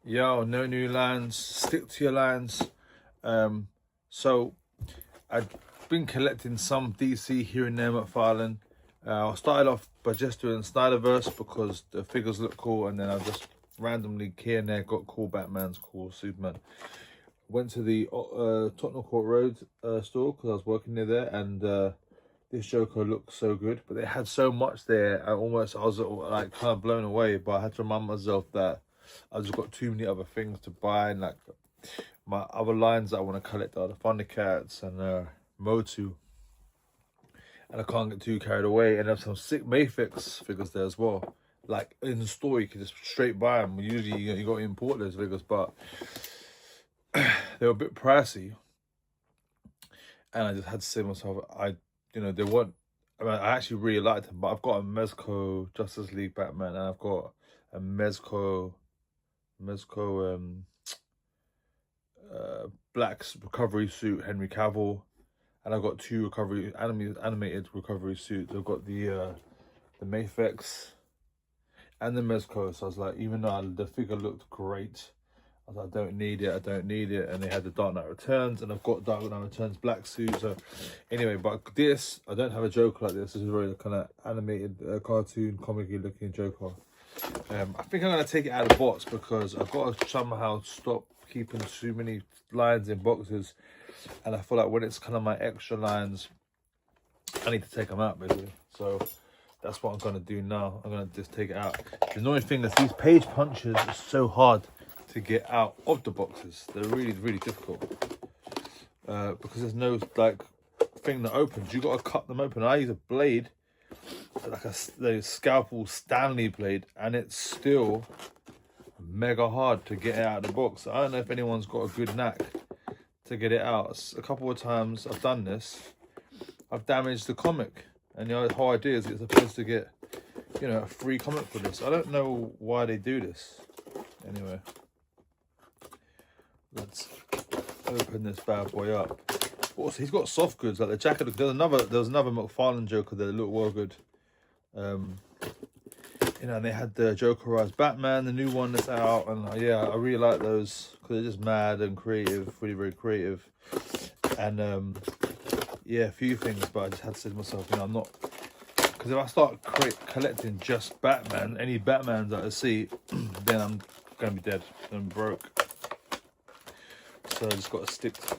Yo, no new lines, stick to your lines. So I've been collecting some DC here and there at McFarlane. I started off by just doing Snyderverse because the figures look cool, and then I just randomly here and there got cool Batmans, cool Superman. Went to the Tottenham Court Road store because I was working near there, and this Joker looked so good. But they had so much there, I was like kind of blown away. But I had to remind myself that I just got too many other things to buy, and like my other lines that I want to collect are the Thundercats and Motu, and I can't get too carried away. And there's some sick Mayfix figures there as well. Like in the store, you can just straight buy them. Usually, you got to import those figures, but they were a bit pricey, and I just had to say to myself, they weren't. I mean, I actually really liked them, but I've got a Mezco Justice League Batman, and I've got a Mezco black recovery suit Henry Cavill, and I've got two animated recovery suits. I've got the Mafex and the Mezco. So I was like, even though the figure looked great, I was like, I don't need it. And they had the Dark Knight Returns, and I've got Dark Knight Returns black suit. So anyway, but this, I don't have a Joker like this. This is really kind of animated, cartoon, comic-y looking Joker. I think I'm going to take it out of the box because I've got to somehow stop keeping too many lines in boxes. And I feel like when it's kind of my extra lines, I need to take them out, basically. So that's what I'm going to do now. I'm going to just take it out. The annoying thing is these page punches are so hard to get out of the boxes. They're really, really difficult. Because there's no, like, thing that opens. You got to cut them open. I use a blade, like the scalpel Stanley blade, and it's still mega hard to get it out of the box. I don't know if anyone's got a good knack to get it out. A couple of times I've done this, I've damaged the comic, and the whole idea is you're supposed to get, a free comic for this. I don't know why they do this. Anyway, let's open this bad boy up. Also, he's got soft goods like the jacket. There's another McFarlane Joker that looked well good. And they had the Jokerized Batman, the new one that's out, and yeah, I really like those because they're just mad and creative, really very creative. And yeah, a few things, but I just had to say to myself, I'm not, because if I start collecting just Batman, any Batmans that I see, then I'm gonna be dead, I'm broke. So I just got to stick to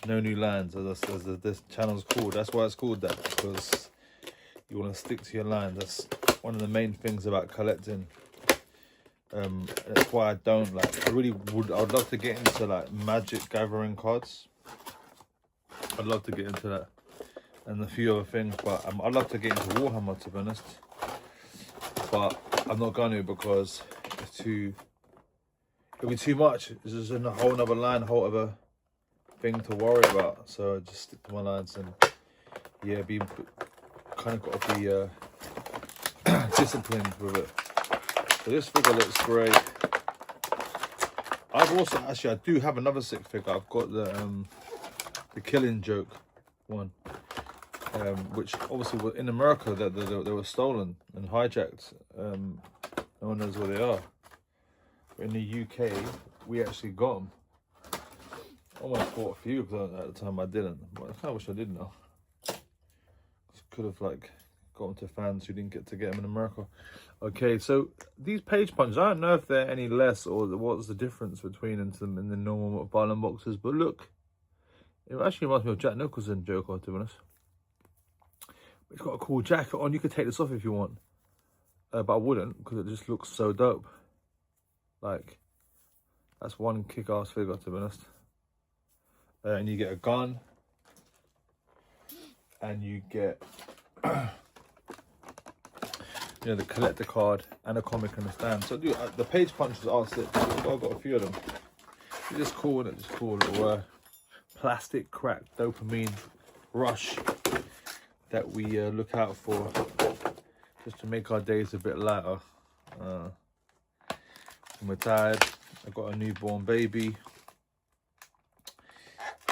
no new lands, as this channel's called. That's why it's called that, because you want to stick to your lines. That's one of the main things about collecting. That's why I don't like. I'd love to get into like Magic gathering cards. I'd love to get into that, and a few other things. But I'd love to get into Warhammer, to be honest. But I'm not going to because it'll be too much. It's just a whole other line, a whole other thing to worry about. So I just stick to my lines and yeah, kind of got to be disciplined with it. So this figure looks great. I do have another sick figure. I've got the Killing Joke one, which obviously were in America that they were stolen and hijacked. No one knows where they are. But in the UK, we actually got them. Almost bought a few, because at the time I didn't. But I kind of wish I did now. Could have like gotten to fans who didn't get to get them in America. Okay, so these page punches, I don't know if they're any less or what's the difference between them in the normal violent boxes, but look, it actually reminds me of Jack Nicholson Joker, to be honest. It's got a cool jacket on. You could take this off if you want, but I wouldn't because it just looks so dope. Like, that's one kick-ass figure, to be honest. And you get a gun, and you get the collector card and a comic and a stand. So the page punches are sick. I've got a few of them. They're just cool, and it's just cool little plastic crack dopamine rush that we look out for, just to make our days a bit lighter. When we're tired, I've got a newborn baby.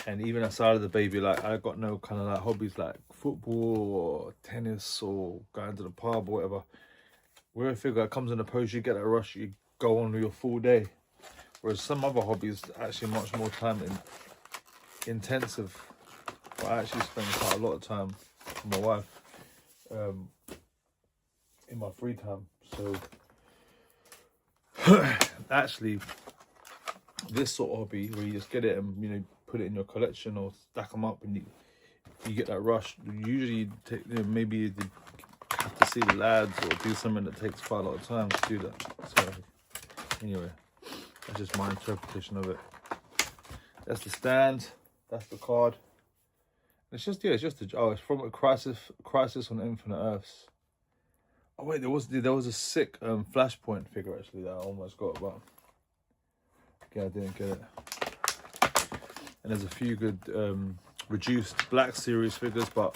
And even outside of the baby, like, I got no kind of like hobbies like football or tennis or going to the pub or whatever. We're a figure that comes in the post, you get a rush, you go on with your full day. Whereas some other hobbies are actually much more time intensive. But I actually spend quite a lot of time with my wife in my free time. So actually, this sort of hobby where you just get it and, you know, put it in your collection or stack them up, and you get that rush. Usually you take, you know, maybe you have to see the lads or do something that takes quite a lot of time to do that. So anyway, that's just my interpretation of it. That's the stand, that's the card. It's just, yeah, it's just it's from a Crisis on Infinite Earths. Oh wait, there was a sick Flashpoint figure actually that I almost got, but yeah, I didn't get it. And there's a few good reduced Black Series figures, but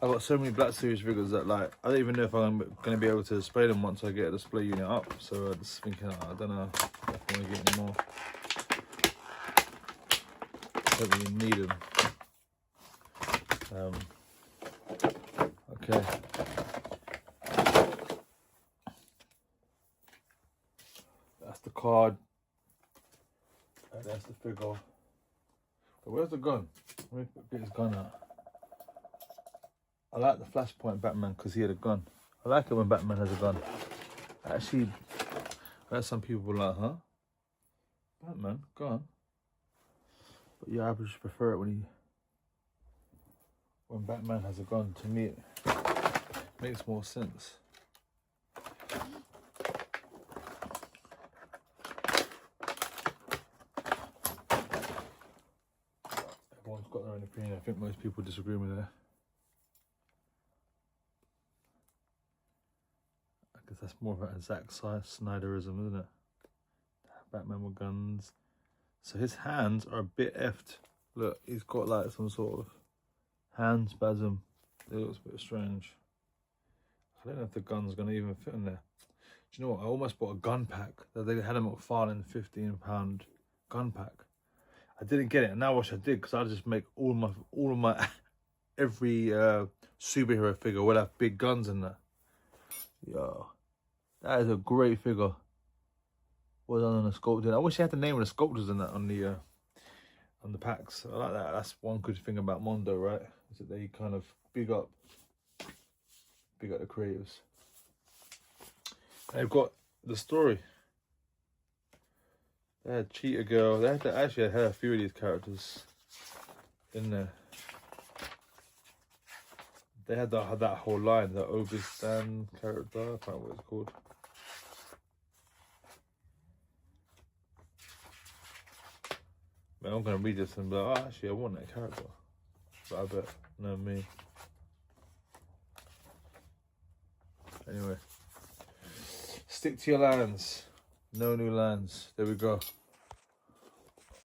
I've got so many Black Series figures that, like, I don't even know if I'm going to be able to display them once I get a display unit up. So I'm just thinking, I don't know if I want to get any more. I don't really need them. Okay. That's the card. And that's the figure. But where's the gun? Let me get his gun out. I like the Flashpoint Batman because he had a gun. I like it when Batman has a gun. Actually, I heard some people like, huh? Batman, gun? But yeah, I just prefer it when Batman has a gun. To me, it makes more sense. Everyone's got their own opinion. I think most people disagree with it. I guess that's more of a Zack Snyderism, isn't it? Batman with guns. So his hands are a bit effed. Look, he's got like some sort of hand spasm. It looks a bit strange. I don't know if the gun's gonna even fit in there. Do you know what? I almost bought a gun pack. They had them at McFarlane, £15 gun pack. I didn't get it, and now I wish I did, because I just make all of my every superhero figure will have big guns in there. Yo, that is a great figure. Well done on the sculpting. I wish I had the name of the sculptors in that on the packs. I like that. That's one good thing about Mondo, right? Is that they kind of big up the creatives. They've got the story. They had Cheetah Girl. They had actually had a few of these characters in there. They had that whole line, the Obistan character. I can't remember what it's called. Man, I'm gonna read this and be like, oh, actually, I want that character. But I bet, no me. Anyway, stick to your lands. No new lands. There we go.